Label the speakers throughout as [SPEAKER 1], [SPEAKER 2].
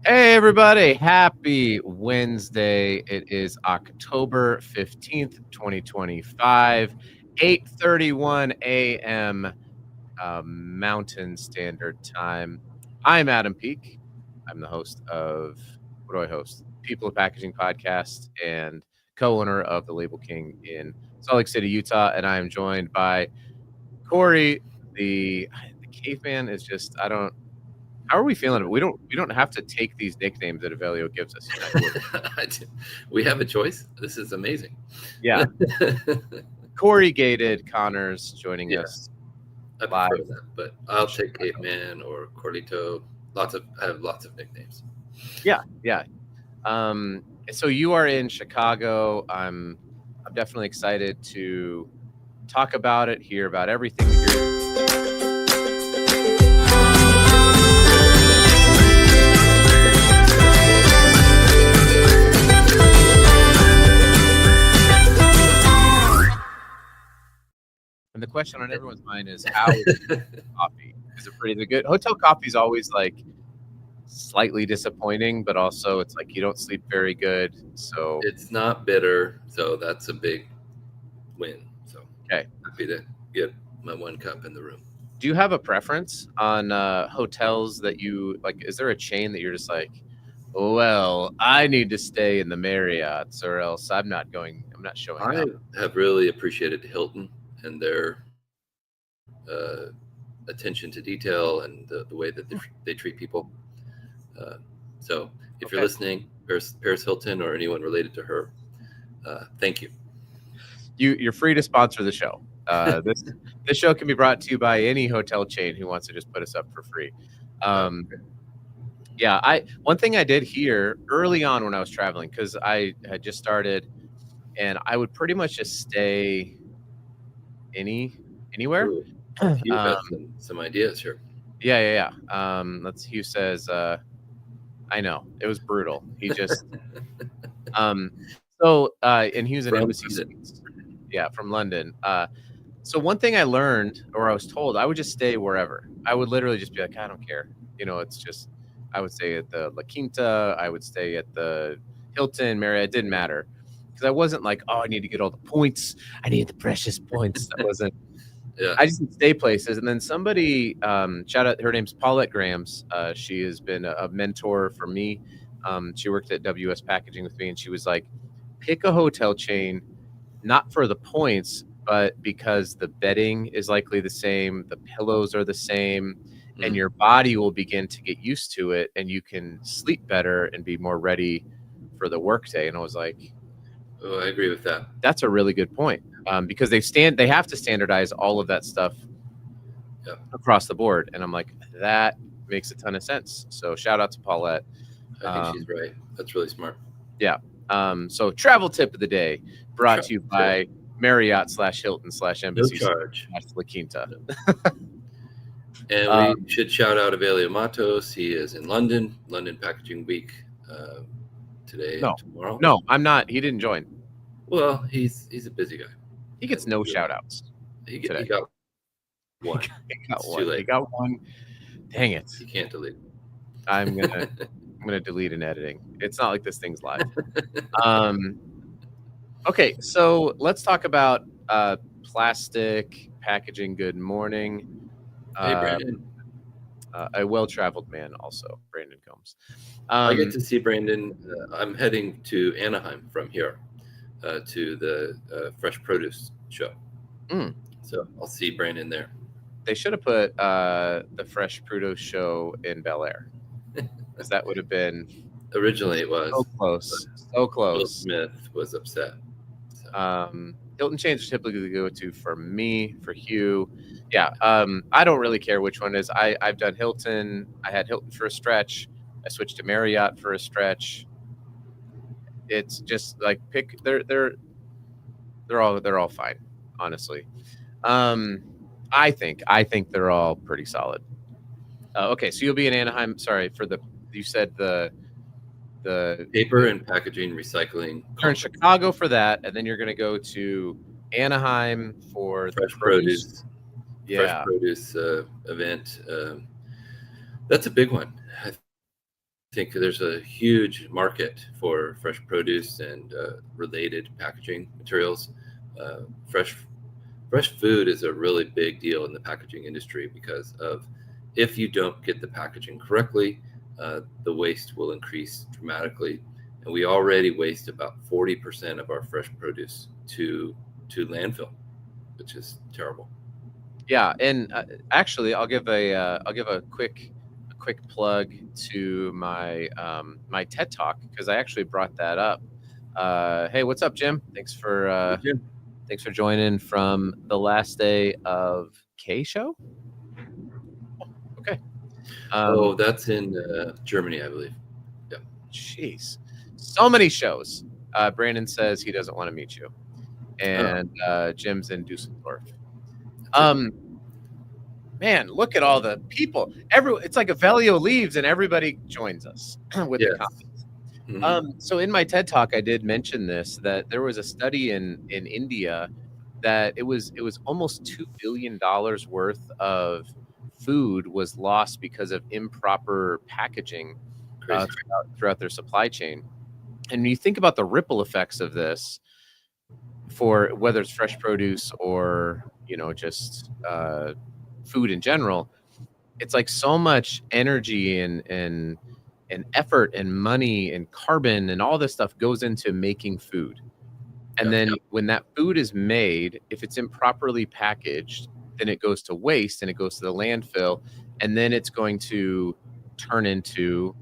[SPEAKER 1] Hey everybody, happy Wednesday. It is October 15th, 2025, 8:31 a.m. Mountain Standard Time. I'm Adam Peak. I'm the host of what do I host? People of Packaging podcast and co-owner of the Label King in Salt Lake City, Utah, and I am joined by Corey. The caveman is just I don't how are we feeling? We don't have to take these nicknames that Avelio gives us.
[SPEAKER 2] We have a choice. This is amazing.
[SPEAKER 1] Yeah. Corey Gated Connors joining
[SPEAKER 2] Yeah.
[SPEAKER 1] us
[SPEAKER 2] I
[SPEAKER 1] live.
[SPEAKER 2] prefer that, but I'll take Caveman or Corlito. I have lots of nicknames.
[SPEAKER 1] Yeah. So you are in Chicago. I'm definitely excited to talk about it, hear about everything that you're and the question on everyone's mind is how is coffee? Is it pretty good? Hotel coffee is always like slightly disappointing, but also it's like you don't sleep very good. So
[SPEAKER 2] It's not bitter, so that's a big win. So
[SPEAKER 1] okay.
[SPEAKER 2] happy to get my one cup in the room.
[SPEAKER 1] Do you have a preference on hotels that you like? Is there a chain that you're just like, well, I need to stay in the Marriott's or else I'm not showing
[SPEAKER 2] I
[SPEAKER 1] up.
[SPEAKER 2] have really appreciated Hilton and their attention to detail and the way that they treat people. Uh, so if you're
[SPEAKER 1] Okay.
[SPEAKER 2] listening, Paris Hilton or anyone related to her, thank you.
[SPEAKER 1] You're free to sponsor the show. This show can be brought to you by any hotel chain who wants to just put us up for free. Yeah, one thing I did here early on when I was traveling, because I had just started, and I would pretty much just stay anywhere.
[SPEAKER 2] Ooh, Hugh has some ideas here.
[SPEAKER 1] Yeah. Hugh says, I know it was brutal. He just, and he was an
[SPEAKER 2] From
[SPEAKER 1] Embassy
[SPEAKER 2] London.
[SPEAKER 1] Suites. Yeah, from London. So one thing I learned, or I was told, I would just stay wherever. I would literally just be like, I don't care. It's just, I would stay at the La Quinta. I would stay at the Hilton, Marriott. It didn't matter. Because I wasn't like, oh, I need to get all the points. I need the precious points. That wasn't.
[SPEAKER 2] Yeah.
[SPEAKER 1] I just would stay places. And then somebody, shout out, her name's Paulette Grams. She has been a mentor for me. She worked at WS Packaging with me, and she was like, pick a hotel chain, not for the points, but because the bedding is likely the same, the pillows are the same, and your body will begin to get used to it, and you can sleep better and be more ready for the workday. And I was like,
[SPEAKER 2] oh, I agree with that.
[SPEAKER 1] that's a really good point, because they have to standardize all of that stuff across the board. And I'm like, that makes a ton of sense. So shout out to Paulette.
[SPEAKER 2] I think she's right. That's really smart.
[SPEAKER 1] Yeah. So travel tip of the day brought to you by Marriott/Hilton/Embassy
[SPEAKER 2] No charge.
[SPEAKER 1] La Quinta.
[SPEAKER 2] And we should shout out Avelio Matos. He is in London Packaging Week today and tomorrow.
[SPEAKER 1] No, I'm not. He didn't join.
[SPEAKER 2] Well, he's a busy guy.
[SPEAKER 1] He gets no shout outs.
[SPEAKER 2] He got one.
[SPEAKER 1] He got one. Dang it.
[SPEAKER 2] You can't delete.
[SPEAKER 1] I'm gonna delete in editing. It's not like this thing's live. Okay, so let's talk about plastic packaging. Good morning.
[SPEAKER 2] Hey, Brandon.
[SPEAKER 1] A well-traveled man, also Brandon Combs.
[SPEAKER 2] I get to see Brandon. I'm heading to Anaheim from here to the Fresh Produce show. So I'll see Brandon there.
[SPEAKER 1] They should have put the Fresh Produce show in Bel Air, because that would have been.
[SPEAKER 2] Originally, it was
[SPEAKER 1] so close.
[SPEAKER 2] Will Smith was upset.
[SPEAKER 1] So. Hilton chains are typically go to for me, for Hugh. Yeah, I don't really care which one it is. I've done Hilton. I had Hilton for a stretch. I switched to Marriott for a stretch. It's just like pick. They're all fine, honestly. I think they're all pretty solid. Okay, so you'll be in Anaheim. Sorry for you said the
[SPEAKER 2] paper and packaging recycling.
[SPEAKER 1] You're in Chicago for that, and then you're going to go to Anaheim for
[SPEAKER 2] Fresh Produce. Yeah, Fresh Produce event. That's a big one. think there's a huge market for fresh produce and related packaging materials. Fresh food is a really big deal in the packaging industry because of if you don't get the packaging correctly, the waste will increase dramatically. And we already waste about 40% of our fresh produce to landfill, which is terrible.
[SPEAKER 1] Yeah, and actually, I'll give a quick plug to my my TED Talk because I actually brought that up. Hey, what's up, Jim? Thanks for joining from the last day of K Show. Okay.
[SPEAKER 2] That's in Germany, I believe. Yeah.
[SPEAKER 1] Jeez, so many shows. Brandon says he doesn't want to meet you, and Jim's in Dusseldorf. Man, look at all the people. It's like Avelio leaves and everybody joins us with the comments.
[SPEAKER 2] Mm-hmm.
[SPEAKER 1] So in my TED Talk, I did mention this, that there was a study in India that it was almost $2 billion worth of food was lost because of improper packaging throughout their supply chain. And you think about the ripple effects of this for whether it's fresh produce or, just food in general, it's like so much energy and effort and money and carbon and all this stuff goes into making food. And then when that food is made, if it's improperly packaged, then it goes to waste and it goes to the landfill. And then it's going to turn into,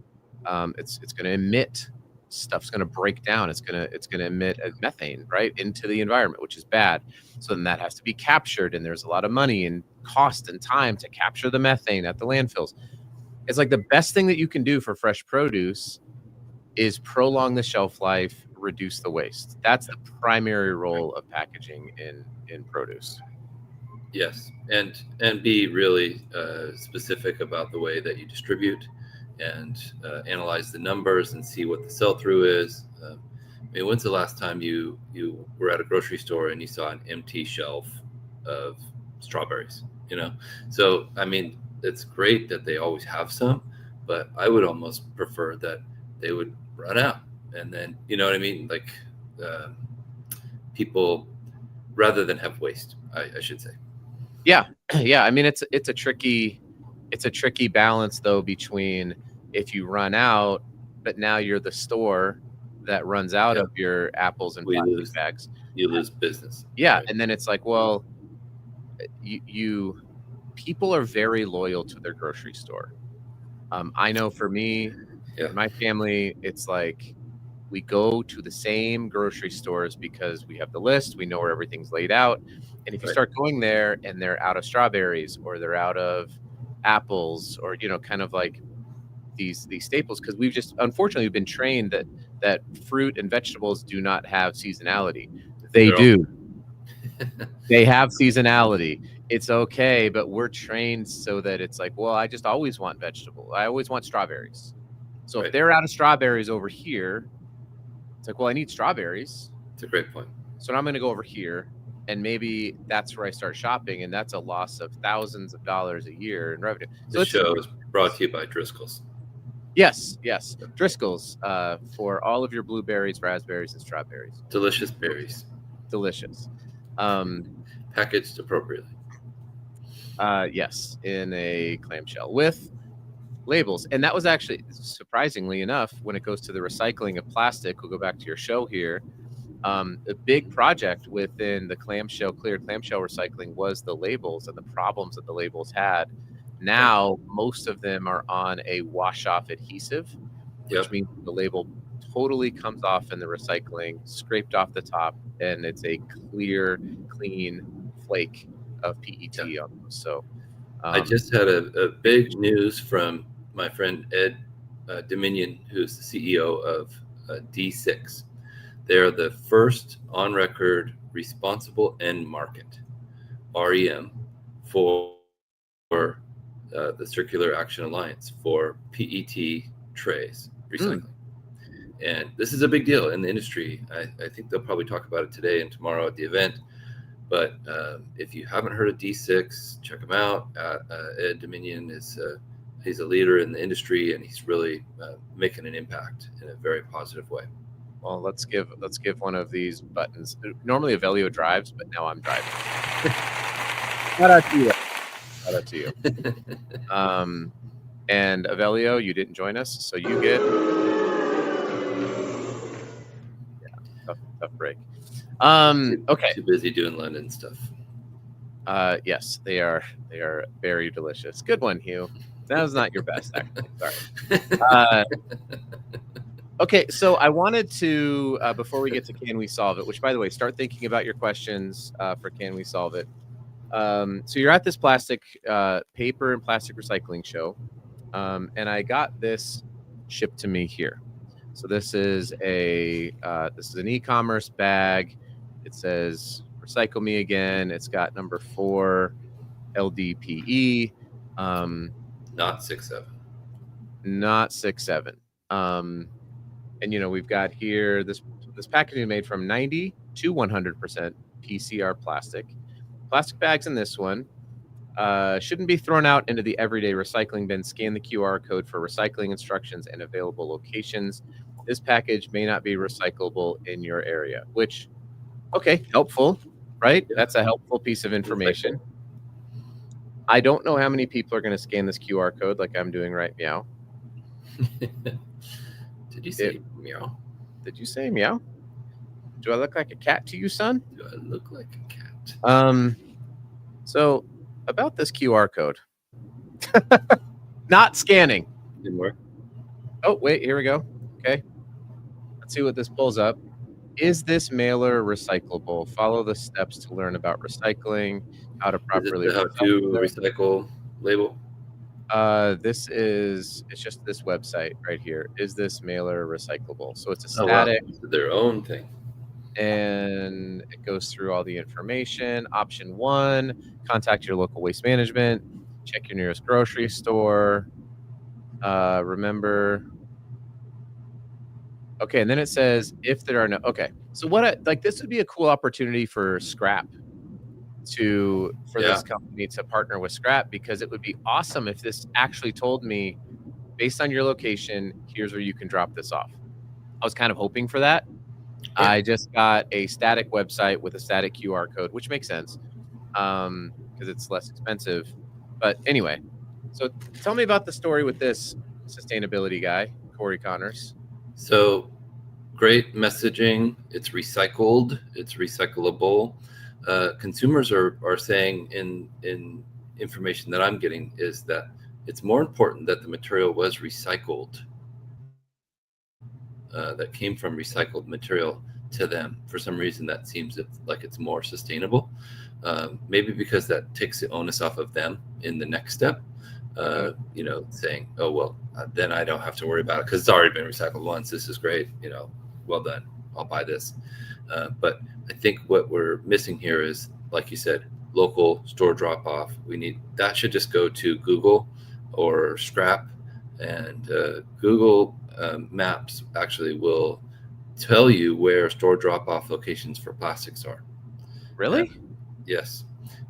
[SPEAKER 1] it's going to emit, stuff's going to break down. It's going to emit methane right into the environment, which is bad. So then that has to be captured. And there's a lot of money and cost and time to capture the methane at the landfills. It's like the best thing that you can do for fresh produce is prolong the shelf life, reduce the waste. That's the primary role of packaging in produce.
[SPEAKER 2] Yes, and be really specific about the way that you distribute, and analyze the numbers and see what the sell-through is. I mean, when's the last time you were at a grocery store and you saw an empty shelf of strawberries? So I mean, it's great that they always have some, but I would almost prefer that they would run out, and then what I mean, like people, rather than have waste, I should say.
[SPEAKER 1] Yeah. I mean, it's a tricky balance though, between if you run out, but now you're the store that runs out of your apples and plastic bags,
[SPEAKER 2] you lose business.
[SPEAKER 1] Yeah, right. And then it's like, well, people are very loyal to their grocery store. I know for me, my family, it's like we go to the same grocery stores because we have the list, we know where everything's laid out. And if you start going there and they're out of strawberries or they're out of apples or, kind of like these staples, because we've just unfortunately been trained that fruit and vegetables do not have seasonality. They do. They have seasonality. It's okay, but we're trained so that it's like, well, I just always want vegetable. I always want strawberries. So if they're out of strawberries over here, it's like, well, I need strawberries.
[SPEAKER 2] It's a great point.
[SPEAKER 1] So now I'm going to go over here, and maybe that's where I start shopping, and that's a loss of thousands of dollars a year in revenue.
[SPEAKER 2] So this show is brought to you by Driscoll's.
[SPEAKER 1] Yes. Driscoll's for all of your blueberries, raspberries, and strawberries.
[SPEAKER 2] Delicious berries.
[SPEAKER 1] Delicious.
[SPEAKER 2] Packaged appropriately.
[SPEAKER 1] Yes, in a clamshell with labels. And that was actually, surprisingly enough, when it goes to the recycling of plastic, we'll go back to your show here. A big project within the clear clamshell recycling was the labels and the problems that the labels had. Now, most of them are on a wash-off adhesive, which means the label totally comes off in the recycling, scraped off the top, and it's a clear, clean flake of PET on them. So
[SPEAKER 2] I just had a big news from my friend Ed Dominion, who's the CEO of D6. They're the first on-record responsible end market, REM, for the Circular Action Alliance for PET trays recycling. And this is a big deal in the industry. I think they'll probably talk about it today and tomorrow at the event. But if you haven't heard of D6, check them out. Ed Dominion is He's a leader in the industry, and he's really making an impact in a very positive way.
[SPEAKER 1] Well, let's give one of these buttons. Normally Avelio drives, but now I'm driving. Shout out to you. Shout out to you. And Avelio, you didn't join us, so you get tough break. Okay.
[SPEAKER 2] Too busy doing London stuff.
[SPEAKER 1] Yes, they are very delicious. Good one, Hugh. That was not your best, actually. Sorry. Okay, so I wanted to, before we get to Can We Solve It, which, by the way, start thinking about your questions for Can We Solve It. So you're at this plastic, paper and plastic recycling show, and I got this shipped to me here. So this is an e-commerce bag. It says "Recycle Me Again." It's got number 4 LDPE.
[SPEAKER 2] Not 6-7.
[SPEAKER 1] Not 6-7. And we've got here this packaging made from 90 to 100% PCR plastic. Plastic bags in this one shouldn't be thrown out into the everyday recycling bin. Scan the QR code for recycling instructions and available locations. This package may not be recyclable in your area, which, okay, helpful, right? Yeah. That's a helpful piece of information. I don't know how many people are going to scan this QR code like I'm doing right now.
[SPEAKER 2] Did you say meow?
[SPEAKER 1] Did you say meow? Do I look like a cat to you, son?
[SPEAKER 2] Do I look like a cat?
[SPEAKER 1] So about this QR code. Not scanning.
[SPEAKER 2] Didn't work.
[SPEAKER 1] Oh, wait, here we go. Okay. Let's see what this pulls up. Is this mailer recyclable? Follow the steps to learn about recycling, how to properly
[SPEAKER 2] recycle label.
[SPEAKER 1] It's just this website right here. Is this mailer recyclable? So it's a static.
[SPEAKER 2] It's their own thing.
[SPEAKER 1] And it goes through all the information. Option 1, contact your local waste management, check your nearest grocery store. Remember. Okay, and then it says if there are no. Okay, so this would be a cool opportunity for Scrap this company to partner with Scrap, because it would be awesome if this actually told me, based on your location, here's where you can drop this off. I was kind of hoping for that. Yeah. I just got a static website with a static QR code, which makes sense because it's less expensive. But anyway, so tell me about the story with this sustainability guy, Corey Connors.
[SPEAKER 2] So great messaging. It's recycled. It's recyclable. Consumers are saying in information that I'm getting is that it's more important that the material was recycled, that came from recycled material to them. For some reason, that seems like it's more sustainable. Maybe because that takes the onus off of them in the next step. Saying, oh, well, then I don't have to worry about it because it's already been recycled once. This is great. Well done. I'll buy this. But I think what we're missing here is, like you said, local store drop off. That should just go to Google or Scrap, and Google Maps actually will tell you where store drop off locations for plastics are.
[SPEAKER 1] Really?
[SPEAKER 2] Yes.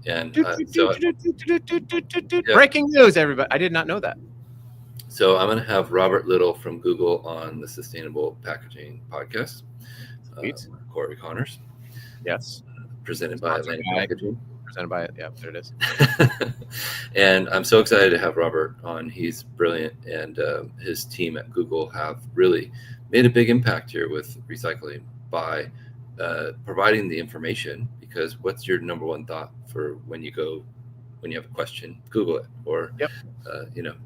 [SPEAKER 2] And
[SPEAKER 1] breaking news, everybody. I did not know that.
[SPEAKER 2] So I'm going to have Robert Little from Google on the Sustainable Packaging podcast. Corey Connors.
[SPEAKER 1] Yes.
[SPEAKER 2] Presented by Atlantic Packaging.
[SPEAKER 1] Presented by, yeah, there it is.
[SPEAKER 2] And I'm so excited to have Robert on. He's brilliant, and his team at Google have really made a big impact here with recycling by providing the information. Because what's your number one thought for when you have a question? Google it, or
[SPEAKER 1] yep.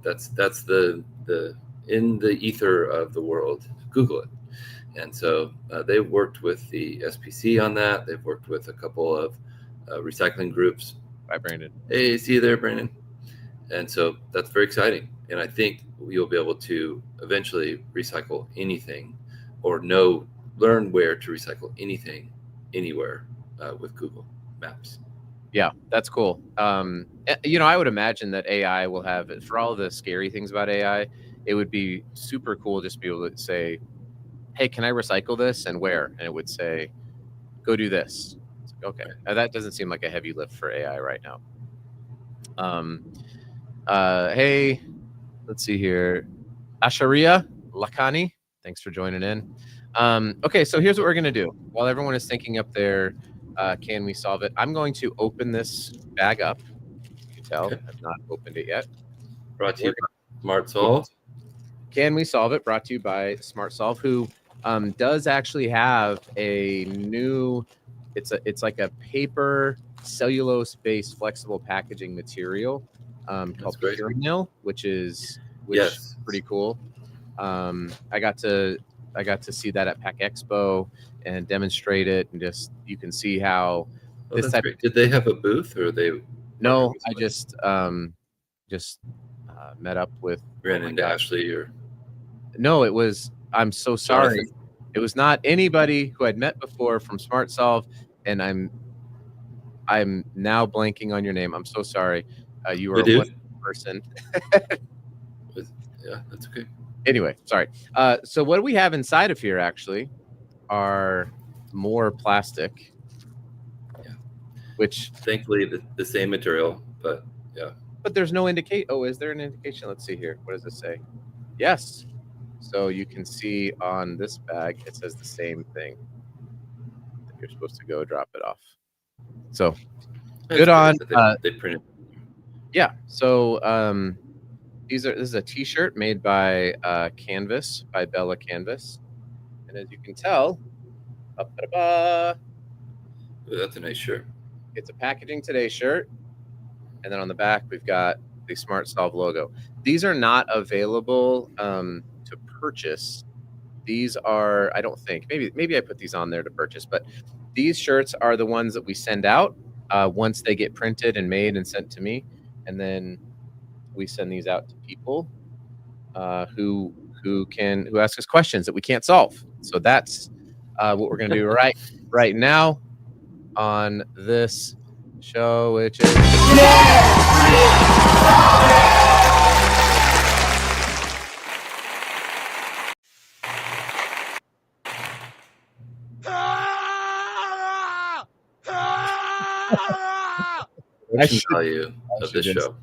[SPEAKER 2] That's the in the ether of the world. Google it. And so they've worked with the SPC on that. They've worked with a couple of recycling groups.
[SPEAKER 1] Bye, Brandon.
[SPEAKER 2] Hey, see you there, Brandon. And so that's very exciting. And I think you'll be able to eventually recycle anything, or learn where to recycle anything, anywhere with Google Maps.
[SPEAKER 1] Yeah, that's cool. I would imagine that AI will have, for all the scary things about AI, it would be super cool just to be able to say, hey, can I recycle this, and where? And it would say, go do this. Okay. Now, that doesn't seem like a heavy lift for AI right now. Hey, let's see here. Asharia Lakani, thanks for joining in. Okay, so here's what we're gonna do. While everyone is thinking up their can we solve it, I'm going to open this bag up. You can tell I've not opened it yet.
[SPEAKER 2] Brought to you by Smart Solve.
[SPEAKER 1] Can we solve it? Brought to you by Smart Solve, who does actually have a new. It's like a paper cellulose based flexible packaging material called Pyramil, which is pretty cool. I got to see that at Pack Expo and demonstrate it, and just you can see how
[SPEAKER 2] this type. Did they have a booth, or they?
[SPEAKER 1] No, I just met up with
[SPEAKER 2] ran into Ashley, or
[SPEAKER 1] no, it was. I'm so sorry. Jonathan. It was not anybody who I'd met before from Smart Solve, and I'm now blanking on your name. I'm so sorry. You were a wonderful person.
[SPEAKER 2] Yeah, that's okay.
[SPEAKER 1] Anyway, sorry. So what we have inside of here actually are more plastic.
[SPEAKER 2] Yeah.
[SPEAKER 1] Which
[SPEAKER 2] thankfully the same material, but yeah.
[SPEAKER 1] But there's no indicate. Oh, is there an indication? Let's see here. What does it say? Yes. So you can see on this bag, it says the same thing. You're supposed to go drop it off. So good on.
[SPEAKER 2] They printed.
[SPEAKER 1] Yeah. So this is a T-shirt made by Canvas, by Bella Canvas, and as you can tell,
[SPEAKER 2] ooh, that's a nice shirt.
[SPEAKER 1] It's a Packaging Today shirt, and then on the back we've got the Smart Solve logo. These are not available to purchase. These are, I don't think, maybe I put these on there to purchase, but these shirts are the ones that we send out once they get printed and made and sent to me, and then we send these out to people who ask us questions that we can't solve. So that's what we're going to do right now on this show, which is
[SPEAKER 2] value of this show.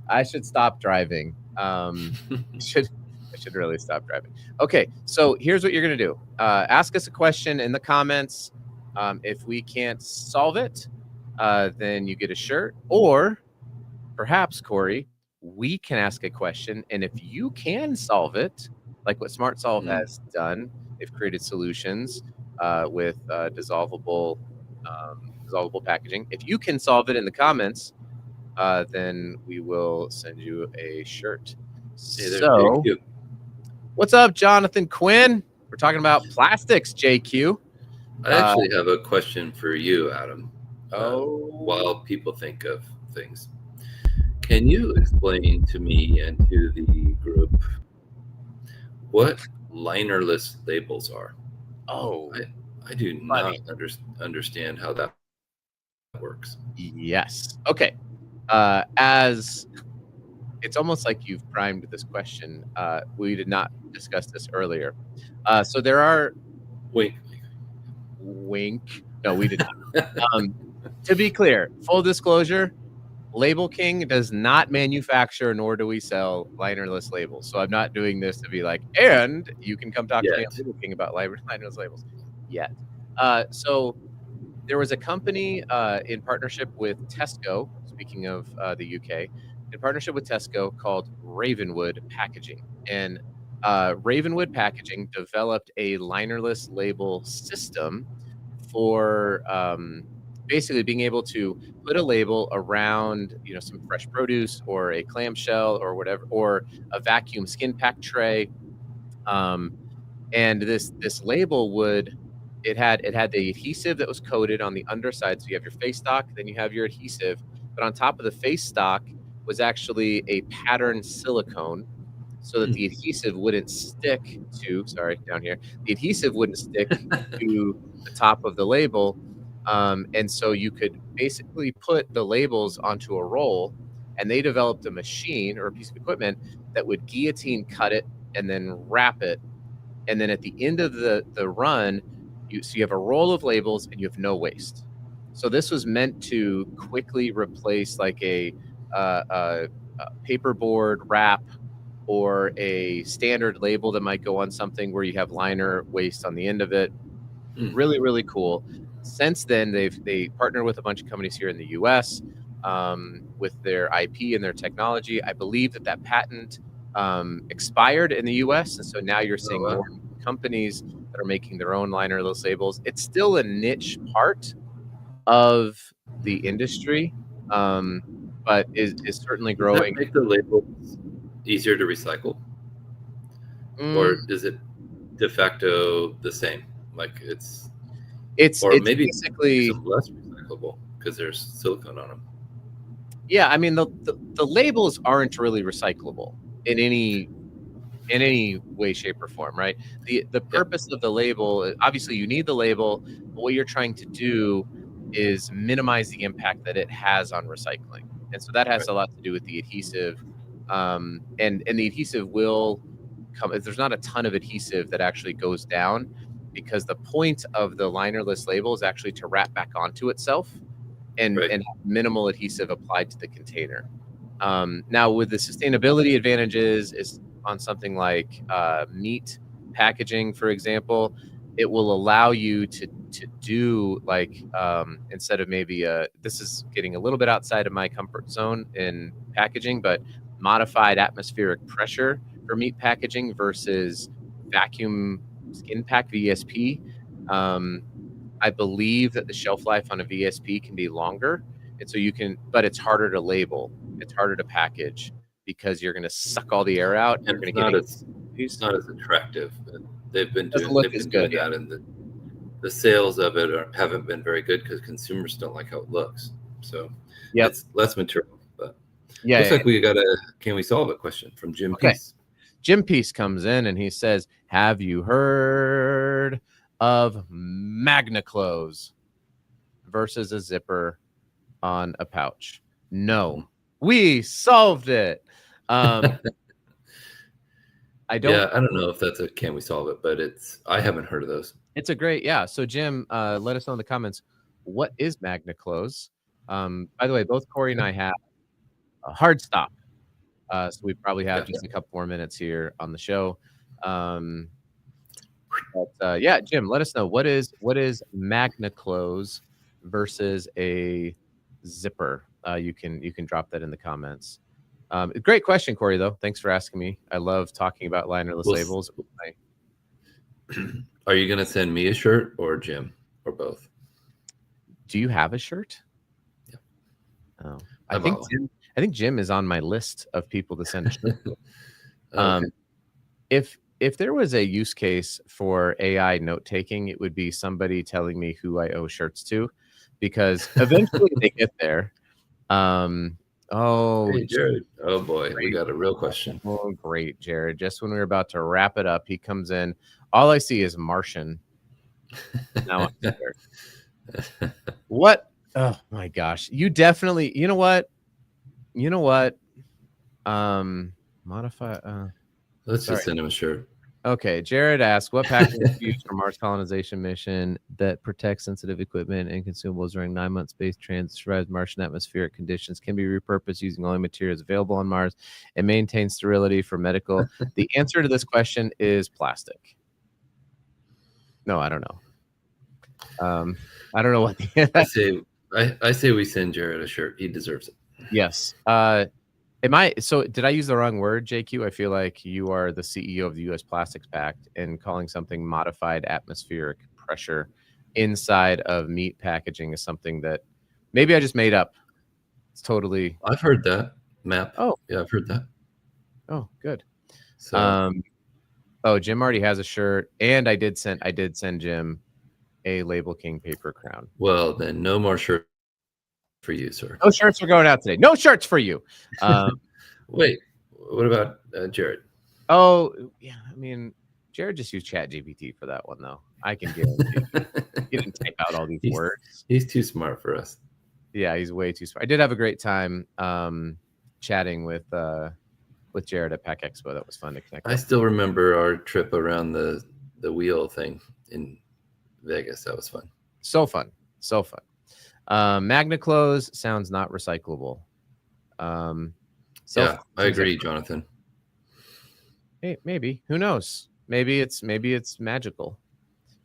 [SPEAKER 1] I should stop driving. I should really stop driving. Okay, so here's what you're gonna do. Ask us a question in the comments. If we can't solve it, then you get a shirt. Or perhaps, Corey, we can ask a question, and if you can solve it, like what Smart Solve has done, they've created solutions with dissolvable packaging. If you can solve it in the comments, then we will send you a shirt.
[SPEAKER 2] Hey there, so, JQ.
[SPEAKER 1] What's up, Jonathan Quinn? We're talking about plastics, JQ.
[SPEAKER 2] I actually have a question for you, Adam. While people think of things, can you explain to me and to the group what linerless labels are?
[SPEAKER 1] Oh,
[SPEAKER 2] I do not understand how that works.
[SPEAKER 1] Yes. Okay. As it's almost like you've primed this question. We did not discuss this earlier. So there are wink. No, we did not. To be clear, full disclosure, Label King does not manufacture nor do we sell linerless labels. So I'm not doing this to be like, and you can come talk to me on Label King about linerless labels yet. So there was a company in partnership with Tesco, speaking of the UK, in partnership with Tesco called Ravenwood Packaging. And Ravenwood Packaging developed a linerless label system for basically being able to put a label around, some fresh produce or a clamshell or whatever, or a vacuum skin pack tray. And this label it had the adhesive that was coated on the underside. So you have your face stock, then you have your adhesive, but on top of the face stock was actually a patterned silicone so that the adhesive wouldn't stick to, the adhesive wouldn't stick to the top of the label. And so you could basically put the labels onto a roll, and they developed a machine or a piece of equipment that would guillotine cut it and then wrap it. And then at the end of the run, you have a roll of labels and you have no waste. So this was meant to quickly replace like a paperboard wrap or a standard label that might go on something where you have liner waste on the end of it. Really, really cool. Since then, they partner with a bunch of companies here in the U.S. With their IP and their technology. I believe that patent expired in the U.S. and so now you're seeing more companies that are making their own linerless labels. It's still a niche part of the industry, but is certainly growing.
[SPEAKER 2] Does that make the labels easier to recycle, or is it de facto the same? Like it's maybe
[SPEAKER 1] basically
[SPEAKER 2] less recyclable because there's silicone on them.
[SPEAKER 1] Yeah, I mean the labels aren't really recyclable in any way, shape, or form, right? The purpose of the label, obviously you need the label, but what you're trying to do is minimize the impact that it has on recycling. And so that has a lot to do with the adhesive. And the adhesive will come, there's not a ton of adhesive that actually goes down because the point of the linerless label is actually to wrap back onto itself and have minimal adhesive applied to the container. Now with the sustainability advantages is on something like meat packaging, for example, it will allow you to do like instead of maybe this is getting a little bit outside of my comfort zone in packaging, but modified atmospheric pressure for meat packaging versus vacuum skin pack VSP. I believe that the shelf life on a VSP can be longer, and so you can, but it's harder to label, it's harder to package because you're going to suck all the air out.
[SPEAKER 2] And you're going to get it's not as attractive. They've been doing that, and the sales of it haven't been very good because consumers don't like how it looks. So it's less material. But looks like we got a can we solve it question from Jim Peace.
[SPEAKER 1] Jim Peace comes in and he says, "Have you heard of MagnaClose versus a zipper on a pouch?" No, we solved it. I
[SPEAKER 2] don't know if that's a can we solve it, but I haven't heard of those.
[SPEAKER 1] It's a great, so Jim, let us know in the comments, what is MagnaClose? By the way, both Corey and I have a hard stop, so we probably have just a couple more minutes here on the show. But Jim, let us know what is MagnaClose versus a zipper. You can drop that in the comments. Great question, Corey, though. Thanks for asking me. I love talking about linerless labels.
[SPEAKER 2] Are you going to send me a shirt or Jim or both?
[SPEAKER 1] Do you have a shirt?
[SPEAKER 2] Yeah.
[SPEAKER 1] Oh, I think Jim is on my list of people to send a shirt to. If there was a use case for AI note taking, it would be somebody telling me who I owe shirts to, because eventually they get there.
[SPEAKER 2] Hey, Jared. Oh boy, we got a real question.
[SPEAKER 1] Oh, great, Jared. Just when we were about to wrap it up, he comes in. All I see is Martian. Now I'm scared. What? Oh my gosh. You definitely, you know what? Modify.
[SPEAKER 2] Let's just send him a shirt.
[SPEAKER 1] Okay, Jared asks, what packaging is used for Mars colonization mission that protects sensitive equipment and consumables during 9-month space transit, survives Martian atmospheric conditions, can be repurposed using only materials available on Mars, and maintains sterility for medical? The answer to this question is plastic. No, I don't know. I don't know what the
[SPEAKER 2] I say we send Jared a shirt. He deserves it.
[SPEAKER 1] Yes. Did I use the wrong word, JQ? I feel like you are the CEO of the U.S. Plastics Pact, and calling something modified atmospheric pressure inside of meat packaging is something that maybe I just made up. It's totally.
[SPEAKER 2] I've heard that, MAP.
[SPEAKER 1] Oh,
[SPEAKER 2] yeah, I've heard that.
[SPEAKER 1] Oh, good.
[SPEAKER 2] So,
[SPEAKER 1] Jim already has a shirt, and I did send Jim a Label King paper crown.
[SPEAKER 2] Well, then no more shirts for you, sir.
[SPEAKER 1] No shirts are going out today. No shirts for you.
[SPEAKER 2] Wait, what about Jared?
[SPEAKER 1] Oh, yeah. I mean, Jared just used ChatGPT for that one, though. I can guarantee he didn't type out all these words.
[SPEAKER 2] He's too smart for us.
[SPEAKER 1] Yeah, he's way too smart. I did have a great time chatting with Jared at Pack Expo. That was fun to connect.
[SPEAKER 2] I still remember our trip around the wheel thing in Vegas. That was fun.
[SPEAKER 1] So fun. MagnaClose sounds not recyclable.
[SPEAKER 2] I agree, Jonathan.
[SPEAKER 1] Maybe. Who knows? Maybe it's magical.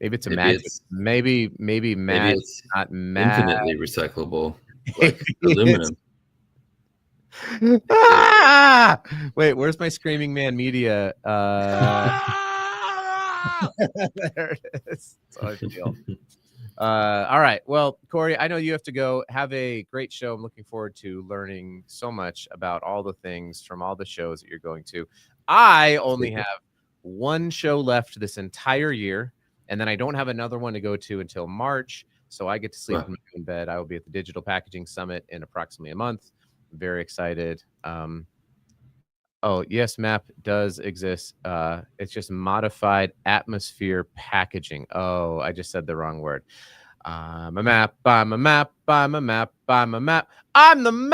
[SPEAKER 1] Maybe it's a
[SPEAKER 2] Maybe
[SPEAKER 1] magic.
[SPEAKER 2] it's
[SPEAKER 1] Maybe
[SPEAKER 2] maybe
[SPEAKER 1] mad,
[SPEAKER 2] it's
[SPEAKER 1] not mad.
[SPEAKER 2] infinitely recyclable, like aluminum.
[SPEAKER 1] Ah! Wait, where's my Screaming Man Media? There it is. That's how I feel. All right. Well, Corey, I know you have to go. Have a great show. I'm looking forward to learning so much about all the things from all the shows that you're going to. I only have one show left this entire year, and then I don't have another one to go to until March. So I get to sleep
[SPEAKER 2] Wow.
[SPEAKER 1] in bed. I will be at the Digital Packaging Summit in approximately a month. I'm very excited. Oh, yes, MAP does exist. It's just modified atmosphere packaging. Oh, I just said the wrong word. I'm a map. I'm a map. I'm a map. I'm a map. I'm the map.